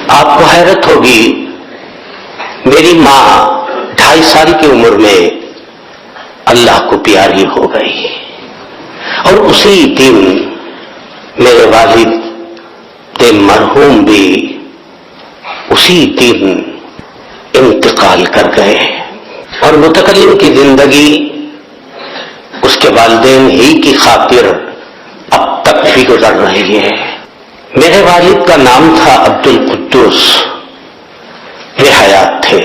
آپ کو حیرت ہوگی، میری ماں 2.5 سال کی عمر میں اللہ کو پیاری ہو گئی، اور اسی دن میرے والد مرحوم بھی اسی دن انتقال کر گئے، اور متکلم کی زندگی اس کے والدین ہی کی خاطر اب تک بھی گزر رہی ہے۔ میرے والد کا نام تھا عبد القدوس، وہ حیات تھے،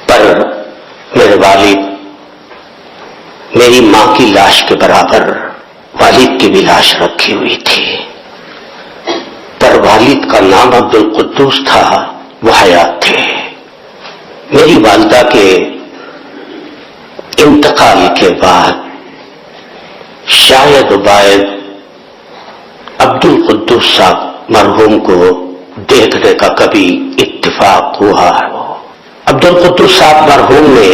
پر میرے والد میری ماں کی لاش کے برابر والد کی بھی لاش رکھی ہوئی تھی، پر والد کا نام عبد القدوس تھا، وہ حیات تھے۔ میری والدہ کے انتقال کے بعد شاید عبد القدوس صاحب مرحوم کو دیکھنے کا کبھی اتفاق ہوا ہے۔ عبد القدوس صاحب مرحوم نے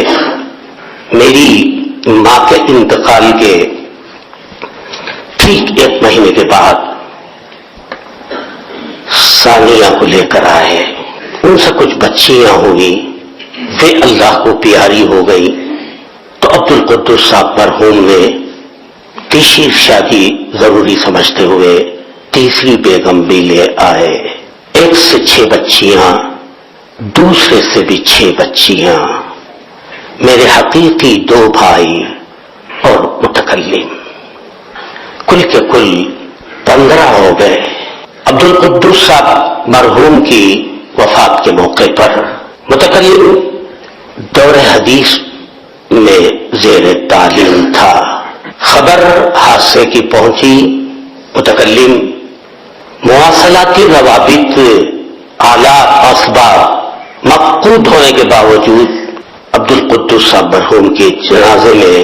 میری ماں کے انتقال کے ٹھیک 1 مہینے کے بعد ثانیہ کو لے کر آئے، ان سے کچھ بچیاں ہوئی، وہ اللہ کو پیاری ہو گئی، تو عبد القدوس صاحب مرحوم نے تیسری شادی ضروری سمجھتے ہوئے تیسری بیگم بھی لے آئے۔ 1 سے 6 بچیاں، دوسرے سے بھی 6 بچیاں، میرے حقیقی 2 بھائی اور متکلم، کل کے کل 15 ہو گئے۔ عبد القدوس صاحب مرحوم کی وفات کے موقع پر متکلم دور حدیث میں زیر تعلیم تھا، خبر حادثے کی پہنچی، متکلم مواصلاتی روابط، آلات اسباب مفقود ہونے کے باوجود عبد القدوس صاحب مرحوم کے جنازے میں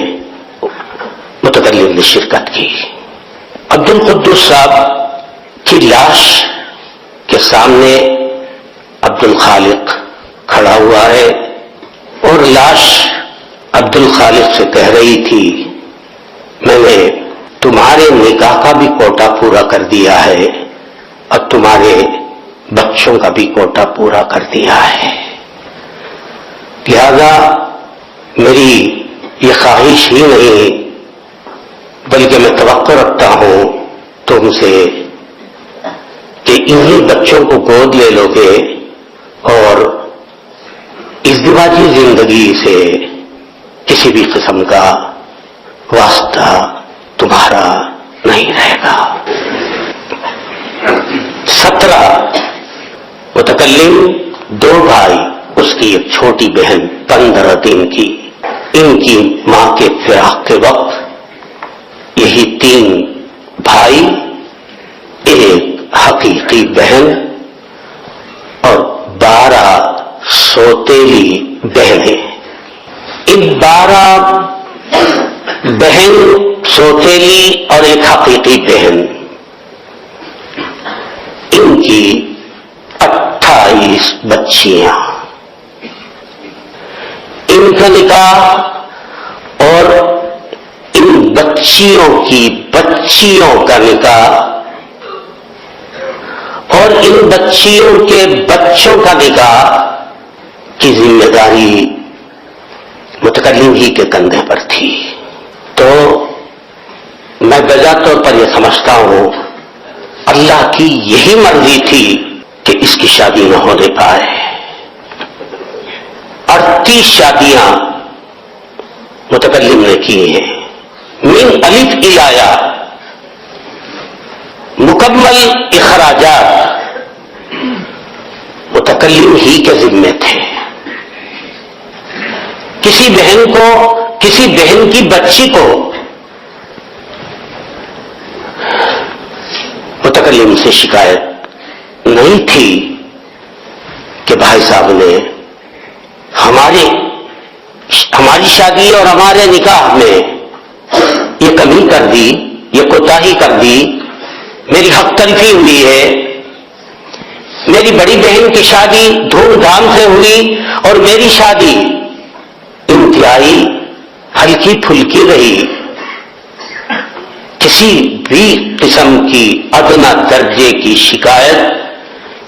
متکلم نے شرکت کی۔ عبد القدوس صاحب کی لاش کے سامنے عبد الخالق کھڑا ہوا ہے، اور لاش عبد الخالق سے کہہ رہی تھی، میں نے تمہارے نکاح کا بھی کوٹا پورا کر دیا ہے اور تمہارے بچوں کا بھی کوٹا پورا کر دیا ہے، لہذا میری یہ خواہش ہی نہیں بلکہ میں توقع رکھتا ہوں تم سے کہ انہی بچوں کو گود لے لو گے اور ازدواجی زندگی سے کسی بھی قسم کا واسطہ تمہارا نہیں رہے گا۔ 17 متکلم، 2 بھائی، اس کی ایک چھوٹی بہن 15 دن کی، ان کی ماں کے فراق کے وقت یہی 3 بھائی، ایک حقیقی بہن اور 12 سوتیلی بہنیں، ان 12 بہن، سوتیلی اور ایک حقیقی بہن، ان کی 28 بچیاں، ان کا نکاح اور ان بچیوں کی بچیوں کا نکاح اور ان بچیوں کے بچوں کا نکاح کی ذمہ داری متکلم ہی کے کندھے پر تھی۔ تو میں بجا طور پر یہ سمجھتا ہوں اللہ کی یہی مرضی تھی کہ اس کی شادی نہ ہونے پائے۔ 38 شادیاں متکلم نے کی ہیں، من الف الی یا، مکمل اخراجات متکلم ہی کے ذمے تھے۔ کسی بہن کی بچی کو متکلم سے شکایت نہیں تھی کہ بھائی صاحب نے ہماری شادی اور ہمارے نکاح میں یہ کمی کر دی، یہ کوتاہی کر دی، میری حق تلفی ہوئی ہے، میری بڑی بہن کی شادی دھوم دھام سے ہوئی اور میری شادی انتہائی ہلکی پھلکی رہی، کسی بھی قسم کی ادنی درجے کی شکایت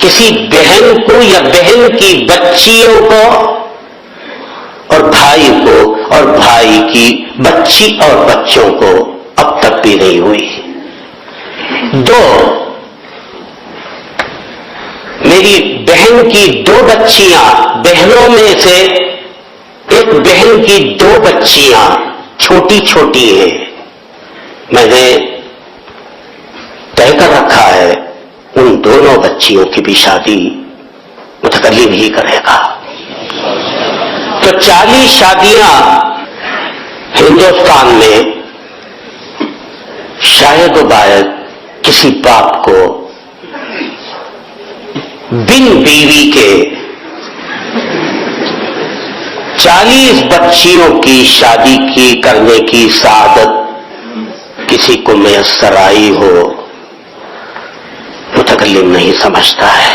کسی بہن کو یا بہن کی بچیوں کو اور بھائی کو اور بھائی کی بچی اور بچوں کو اب تک بھی نہیں ہوئی. دو، میری بہن کی 2 بچیاں، بہنوں میں سے ایک بہن کی 2 بچیاں چھوٹی چھوٹی ہیں، میں نے طے کر رکھا ہے ان دونوں بچیوں کی بھی شادی متکلم ہی کرے گا. تو 40 شادیاں ہندوستان میں شاید و باید کسی باپ کو بن بیوی کے 40 بچیوں کی شادی کی کرنے کی سعادت کسی کو میسر آئی ہو، متکلم نہیں سمجھتا ہے.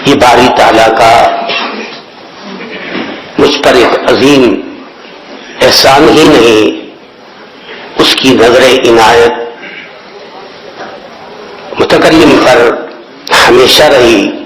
یہ باری تعالیٰ کا مجھ پر ایک عظیم احسان ہی نہیں، اس کی نظر عنایت متکلم پر ہمیشہ رہی.